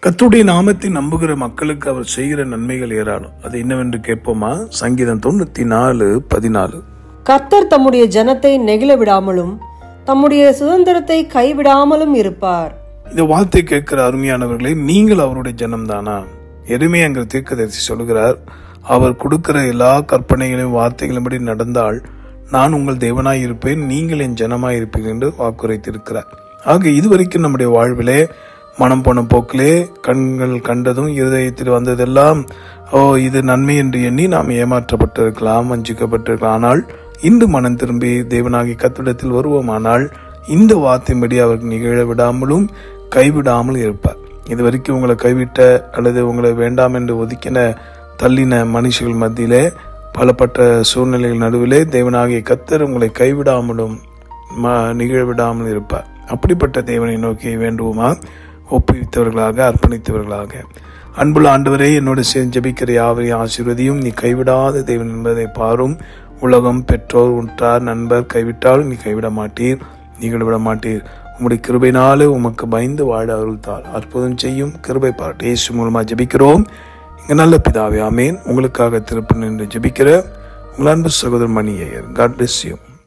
கர்த்தருடைய நாமத்தை நம்புகிற மக்களுக்கு அவர் செய்கிற நன்மைகள் ஏராளம். அது என்னவென்று கேட்போமா? சங்கீதம் 94:14. கர்த்தர் தம்முடைய ஜனத்தை நெகிழ விடாமலும் தம்முடைய சுதந்திரத்தை கைவிடாமலும் இருப்பார். இந்த வார்த்தை கேட்கிற அருமையானவர்களே, நீங்கள் அவருடைய ஜனம்தானா? எருமையாங்கிற தீர்க்கதரிசி சொல்கிறார், அவர் கொடுக்கிற எல்லா கற்பனைகளையும் வார்த்தைகளின்படி நடந்தால் நான் உங்கள் தேவனாய் இருப்பேன், நீங்கள் என் ஜனமாய் இருப்பீர்கள் என்று வாக்குரைத்திருக்கிறார். ஆக இதுவரைக்கும் நம்முடைய வாழ்விலே மனம் போன போக்கிலே கண்கள் கண்டதும் இருதயத்தில் வந்ததெல்லாம் இது நன்மை என்று எண்ணி நாம் ஏமாற்றப்பட்டிருக்கலாம், வஞ்சிக்கப்பட்டிருக்கலாம். ஆனால் இன்று மனம் திரும்பி தேவனாகி கர்த்தரிடத்தில் வருவோமானால் இந்த வார்த்தையின்படி அவர் நிகழ விடாமலும் கைவிடாமல் இருப்பார். இதுவரைக்கும் உங்களை கைவிட்ட அல்லது உங்களை வேண்டாம் என்று ஒதுக்கின தள்ளின மனுஷர்கள் மத்தியிலே பலப்பட்ட சூழ்நிலைகள் நடுவிலே தேவனாகிய கர்த்தர் உங்களை கைவிடாமலும் நிகழ்விடாமல் இருப்பார். அப்படிப்பட்ட தேவனை நோக்கி வேண்டுவோமா? ஒப்புவித்தவர்களாக, அர்ப்பணித்தவர்களாக. அன்புள்ள ஆண்டவரே, என்னோடு சேர்ந்து ஜெபிக்கிற யாவரையும் ஆசீர்வதியும். நீ கைவிடாத தேவன் என்பதை பாரும். உலகம், பெற்றோர், உற்றார், நண்பர் கைவிட்டால் நீ கைவிட மாட்டீர், நீங்கள் விட மாட்டீர். உம்முடைய கிருபையினாலே உமக்கு பயந்து வாழ அருள்தார். அற்புதம் செய்யும் கிருபை பாராட்டு இயேசு மூலமா ஜெபிக்கிறோம் எங்க நல்ல பிதாவே, ஆமேன். உங்களுக்காக திருப்பி நின்று ஜெபிக்கிற உங்கள் அன்பு சகோதரர் Mani Iyer. God bless you.